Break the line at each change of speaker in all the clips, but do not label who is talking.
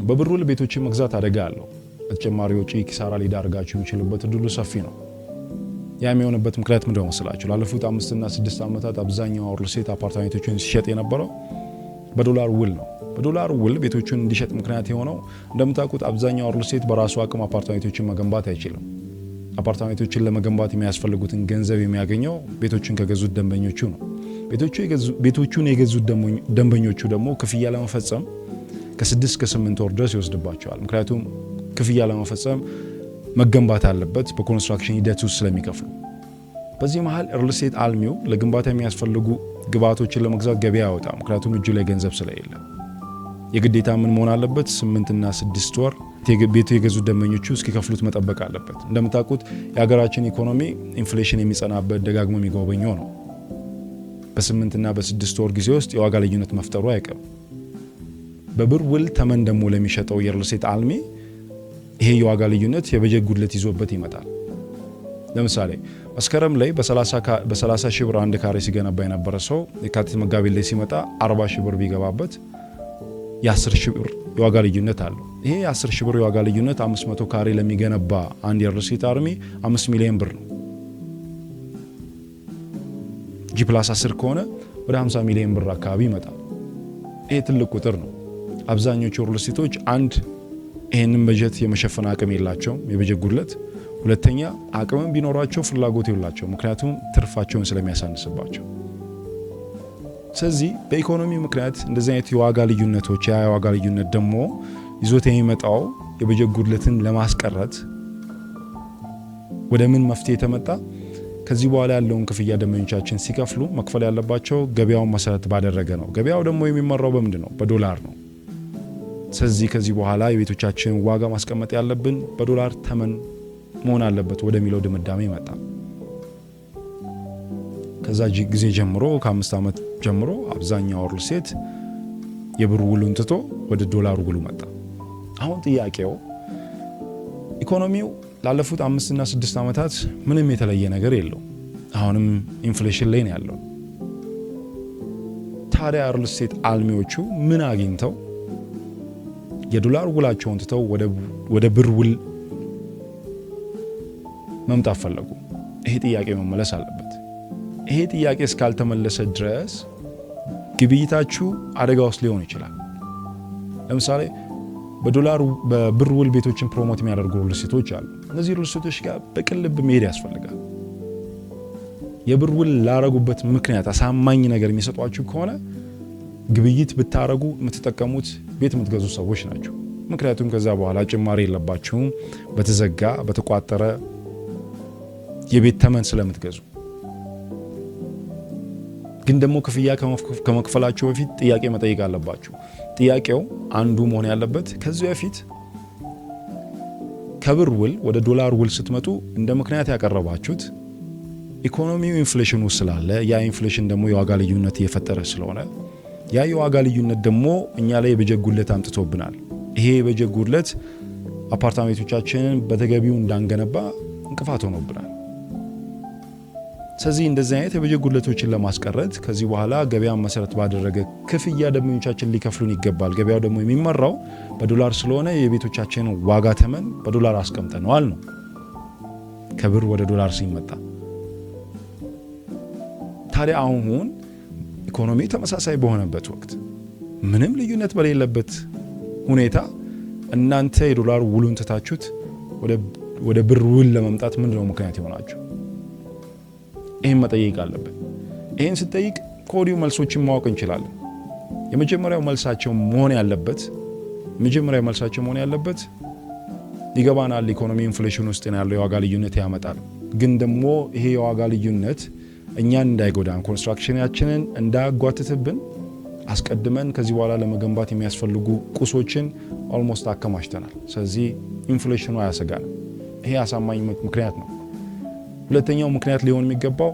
በብር ውል ቤቶችን መግዛት አደጋ አለው። በተጨማሪ ወጪ ኪሳራ ሊዳርጋችሁ የሚችልበት እድሉ ሰፊ ነው። ያ የሚሆንበት ምክንያት ምንድነው መሰላችሁ? ላለፉት 5 እና 6 ዓመታት አብዛኛው ሪል ስቴት አፓርትመንቶችን ሲሸጥ የነበረው በዶላር ውል ነው። በዶላር ውል ቤቶችን እንዲሸጥ ምክንያት የሆነው እንደምታውቁት አብዛኛው ሪል ስቴት በራሱ አቅም አፓርትመንቶችን መገንባት አይችልም። አፓርትመንቶችን ለመገንባት የሚያስፈልጉትን ገንዘብ የሚያገኘው ቤቶችን ከገዙት ደንበኞቹ ነው። ቤቶቹን የገዙት ደንበኞቹ ደግሞ ክፍያ ለመፈጸም ከ6 እስከ 8 ወር ድረስ ይወስድባቸዋል። ምክንያቱም ክፍያ ለመፈጸም መገንባት አለበት በኮንስትራክሽን ሂደት ውስጥ ስለሚከፍሉ። በዚህ መሃል ሪል ስቴት አልሚው ለግንባታ የሚያስፈልጉ ግብአቶችን ለመግዛት ገበያ ያወጣ። ምክንያቱም እጁ ላይ ገንዘብ ስለሌለ የግዴታ ምን መሆን አለበት? 8 እና 6 ወር ቤቱ የገዙት ደንበኞቹ እስኪከፍሉት መጠበቅ አለበት። እንደምታውቁት የሀገራችን ኢኮኖሚ ኢንፍሌሽን የሚጸናበት ደጋግሞ የሚጎበኘው ነው። በ8 እና በ6 ወር ጊዜ ውስጥ የዋጋ ልዩነት መፍጠሩ አይቀርም። በብር ውል ተመን ደግሞ ለሚሸጠው የሪል ስቴት አልሚ ይሄ የዋጋ ልዩነት የበጀት ጉድለት ይዞበት ይመጣል። ለምሳሌ መስከረም ላይ በ30 ሺህ ብር አንድ ካሬ ሲገነባ የነበረ ሰው የካቲት መጋቢት ላይ ሲመጣ 40 ሺህ ብር ቢገባበት የ10 ሺህ ብር የዋጋ ልዩነት አለው። ይሄ የ10 ሺህ ብር የዋጋ ልዩነት 500 ካሬ ለሚገነባ አንድ የሪል ስቴት አልሚ 5 ሚሊዮን ብር ነው። G+10 ከሆነ ወደ 50 ሚሊዮን ብር አካባቢ ይመጣል። ይሄ ትልቅ ቁጥር ነው። አብዛኞቹ ሪል ስቴቶች አንድ ይሄንን በጀት የመሸፈን አቅም የላቸውም፣ የበጀት ጉድለት። ሁለተኛ አቅምም ቢኖራቸው ፍላጎት የላቸው፣ ምክንያቱም ትርፋቸውን ስለሚያሳንስባቸው። ስለዚህ በኢኮኖሚ ምክንያት እንደዚህ አይነት የዋጋ ልዩነቶች የዋጋ ልዩነት ደግሞ ይዞት የሚመጣው የበጀት ጉድለትን ለማስቀረት ወደ ምን መፍትሄ ተመጣ? ከዚህ በኋላ ያለውን ክፍያ ደንበኞቻችን ሲከፍሉ መክፈል ያለባቸው ገበያውን መሰረት ባደረገ ነው። ገበያው ደግሞ የሚመራው በምንድን ነው? በዶላር ነው። ስለዚህ ከዚህ በኋላ የቤቶቻችን ዋጋ ማስቀመጥ ያለብን በዶላር ተመን መሆን አለበት ወደሚለው ድምዳሜ መጣ። ከዛ ጊዜ ጀምሮ ከ5 ዓመት ጀምሮ አብዛኛው ሪል ስቴት የብር ውሉን ትቶ ወደ ዶላር ውሉ መጣ። አሁን ጥያቄው ኢኮኖሚው ላለፉት 5 እና 6 ዓመታት ምንም የተለየ ነገር የለው። አሁንም ኢንፍሌሽን ላይ ነው ያለው። ታዲያ ሪል ስቴት አልሚዎቹ ምን አግኝተው የዶላር ውላቸውን ትተው ወደ ብር ውል መምጣት ፈለጉ? ይሄ ጥያቄ መመለስ አለበት። ይሄ ጥያቄ እስካልተመለሰ ድረስ ግብይታችሁ አደጋ ውስጥ ሊሆን ይችላል። ለምሳሌ በብር ውል ቤቶችን ፕሮሞት የሚያደርጉ ሪል ስቴቶች አሉ። እነዚህ ሪል ስቴቶች ጋር በቅን ልብ መሄድ ያስፈልጋል። የብር ውል ላረጉበት ምክንያት አሳማኝ ነገር የሚሰጧችሁ ከሆነ ግብይት ብታረጉ የምትጠቀሙት ቤት የምትገዙ ሰዎች ናቸው። ምክንያቱም ከዛ በኋላ ጭማሪ የለባችሁም በተዘጋ በተቋጠረ የቤት ተመን ስለምትገዙ። ግን ደግሞ ክፍያ ከመክፈላችሁ በፊት ጥያቄ መጠየቅ አለባችሁ። ጥያቄው አንዱ መሆን ያለበት ከዚህ በፊት ከብር ውል ወደ ዶላር ውል ስትመጡ እንደ ምክንያት ያቀረባችሁት ኢኮኖሚው ኢንፍሌሽን ውስጥ ስላለ ያ ኢንፍሌሽን ደግሞ የዋጋ ልዩነት እየፈጠረ ስለሆነ ያ የዋጋ ልዩነት ደግሞ እኛ ላይ የበጀት ጉድለት አምጥቶብናል። ይሄ የበጀት ጉድለት አፓርትመንቶቻችንን በተገቢው እንዳንገነባ እንቅፋት ሆኖብናል። ስለዚህ እንደዚህ አይነት የበጀት ጉድለቶችን ለማስቀረት ከዚህ በኋላ ገበያን መሰረት ባደረገ ክፍያ ደንበኞቻችን ሊከፍሉን ይገባል። ገበያው ደግሞ የሚመራው በዶላር ስለሆነ የቤቶቻችንን ዋጋ ተመን በዶላር አስቀምጠነዋል ነው። ከብር ወደ ዶላር ሲመጣ ታዲያ አሁን ኢኮኖሚ ተመሳሳይ በሆነበት ወቅት ምንም ልዩነት በሌለበት ሁኔታ እናንተ የዶላር ውሉን ትታችሁት ወደ ብር ውል ለመምጣት ምንድነው ምክንያት ይሆናችሁ? ይሄን መጠየቅ አለብን። ይሄን ስጠይቅ ከወዲሁ መልሶችን ማወቅ እንችላለን። የመጀመሪያው መልሳቸው መሆን ያለበት ይገባናል፣ ኢኮኖሚ ኢንፍሌሽን ውስጥ ያለው የዋጋ ልዩነት ያመጣል። ግን ደግሞ ይሄ የዋጋ ልዩነት እኛን እንዳይጎዳን ኮንስትራክሽናችንን እንዳያጓትትብን አስቀድመን ከዚህ በኋላ ለመገንባት የሚያስፈልጉ ቁሶችን ኦልሞስት አከማችተናል። ስለዚህ ኢንፍሌሽኑ አያሰጋንም። ይሄ አሳማኝ ምክንያት ነው። ሁለተኛው ምክንያት ሊሆን የሚገባው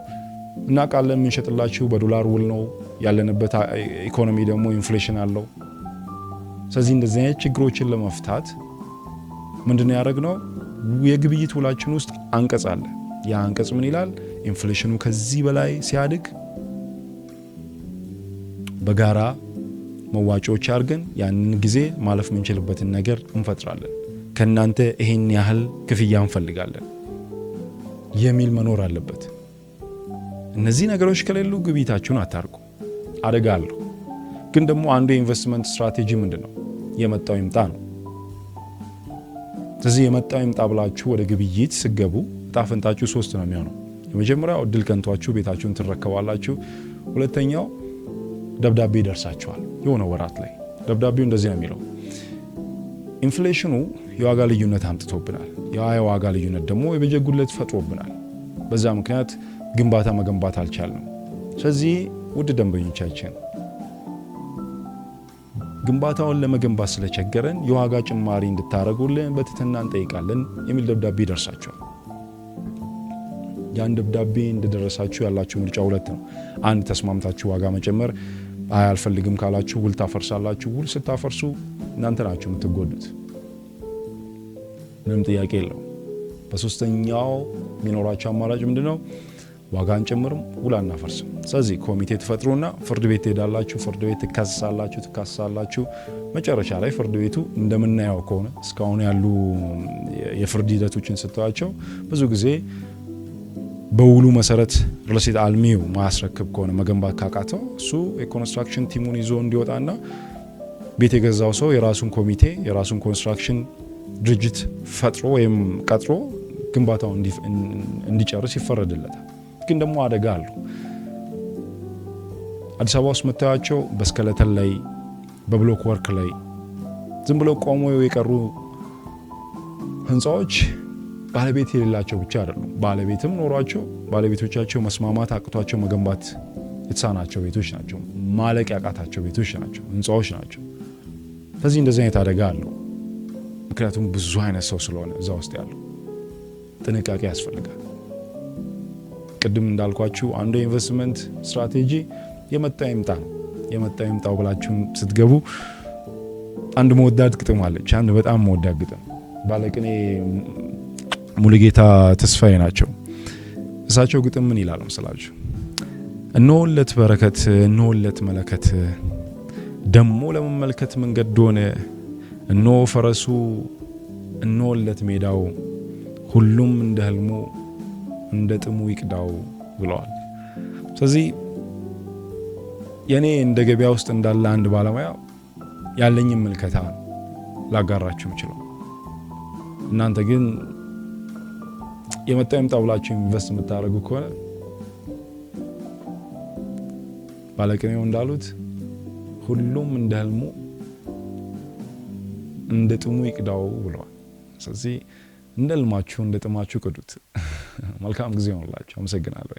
እናውቃለን የምንሸጥላችሁ በዶላር ውል ነው፣ ያለንበት ኢኮኖሚ ደግሞ ኢንፍሌሽን አለው። ስለዚህ እንደዚህ አይነት ችግሮችን ለመፍታት ምንድነው ያደረግነው? የግብይት ውላችን ውስጥ አንቀጽ አለ። ያ አንቀጽ ምን ይላል? ኢንፍሌሽኑ ከዚህ በላይ ሲያድግ በጋራ መዋጮዎች አድርገን ያንን ጊዜ ማለፍ የምንችልበትን ነገር እንፈጥራለን። ከእናንተ ይሄን ያህል ክፍያ እንፈልጋለን የሚል መኖር አለበት። እነዚህ ነገሮች ከሌሉ ግብይታችሁን አታርቁ። አደጋ አለው። ግን ደግሞ አንዱ የኢንቨስትመንት ስትራቴጂ ምንድነው? የመጣው ይምጣ ነው። ስለዚህ የመጣው ይምጣ ብላችሁ ወደ ግብይት ስገቡ ዕጣ ፈንታችሁ 3 ነው የሚሆነው። የመጀመሪያው እድል ቀንቷችሁ ቤታችሁን ትረከባላችሁ። ሁለተኛው ደብዳቤ ይደርሳችኋል የሆነ ወራት ላይ። ደብዳቤው እንደዚህ ነው የሚለው፣ ኢንፍሌሽኑ የዋጋ ልዩነት አምጥቶብናል። የዋጋ ልዩነት ደግሞ የበጀት ጉድለት ፈጥሮብናል። በዛ ምክንያት ግንባታ መገንባት አልቻልንም። ስለዚህ ውድ ደንበኞቻችን ግንባታውን ለመገንባት ስለቸገረን የዋጋ ጭማሪ እንድታረጉልን በትህትና እንጠይቃለን የሚል ደብዳቤ ይደርሳችኋል። ያን ደብዳቤ እንደደረሳችሁ ያላችሁ ምርጫ 2 ነው። አንድ ተስማምታችሁ ዋጋ መጨመር፣ አልፈልግም ካላችሁ ውል ታፈርሳላችሁ። ውል ስታፈርሱ እናንተ ናችሁ የምትጎዱት፣ ምንም ጥያቄ የለው። በሶስተኛው የሚኖራችሁ አማራጭ ምንድነው? ዋጋ አንጨምርም፣ ውል አናፈርስም። ስለዚህ ኮሚቴ ትፈጥሩና ፍርድ ቤት ትሄዳላችሁ። ፍርድ ቤት ትካሰሳላችሁ። መጨረሻ ላይ ፍርድ ቤቱ እንደምናየው ከሆነ እስካሁን ያሉ የፍርድ ሂደቶችን ስታያቸው ብዙ ጊዜ በውሉ መሰረት ሪልስቴት አልሚው ማያስረክብ ከሆነ መገንባት ካቃተው እሱ የኮንስትራክሽን ቲሙን ይዞ እንዲወጣና ቤት የገዛው ሰው የራሱን ኮሚቴ የራሱን ኮንስትራክሽን ድርጅት ፈጥሮ ወይም ቀጥሮ ግንባታው እንዲጨርስ ይፈረድለታል። ግን ደግሞ አደጋ አለው። አዲስ አበባ ውስጥ መታያቸው በስከለተን ላይ በብሎክ ወርክ ላይ ዝም ብለው ቆመው የቀሩ ህንፃዎች ባለቤት የሌላቸው ብቻ አይደሉም። ባለቤትም ኖሯቸው ባለቤቶቻቸው መስማማት አቅቷቸው መገንባት የተሳናቸው ቤቶች ናቸው። ማለቅ ያቃታቸው ቤቶች ናቸው፣ ህንፃዎች ናቸው። ስለዚህ እንደዚህ አይነት አደጋ አለው። ምክንያቱም ብዙ አይነት ሰው ስለሆነ እዛ ውስጥ ያለው ጥንቃቄ ያስፈልጋል። ቅድም እንዳልኳችሁ አንዱ የኢንቨስትመንት ስትራቴጂ የመጣ ይምጣ ነው። የመጣ ይምጣው ብላችሁ ስትገቡ አንድ መወዳድ ግጥም አለች። አንድ በጣም መወዳድ ግጥም ባለቅኔ ሙሉጌታ ተስፋዬ ናቸው። እሳቸው ግጥም ምን ይላል መሰላችሁ? እነሆለት በረከት እነሆለት መለከት ደሞ ለመመልከት መንገድ ሆነ እነሆ ፈረሱ እነሆለት ሜዳው ሁሉም እንደ ህልሙ እንደ ጥሙ ይቅዳው ብለዋል። ስለዚህ የኔ እንደ ገበያ ውስጥ እንዳለ አንድ ባለሙያ ያለኝን ምልከታ ላጋራችሁ እችላለሁ። እናንተ ግን የመጣ ይምጣ ብላችሁ ኢንቨስት የምታደርጉ ከሆነ ባለቅኔው እንዳሉት ሁሉም እንደ ህልሙ እንደ ጥሙ ይቅዳው ብለዋል። ስለዚህ እንደ ህልማችሁ እንደ ጥማችሁ ቅዱት። መልካም ጊዜ ሆነላችሁ። አመሰግናለሁ።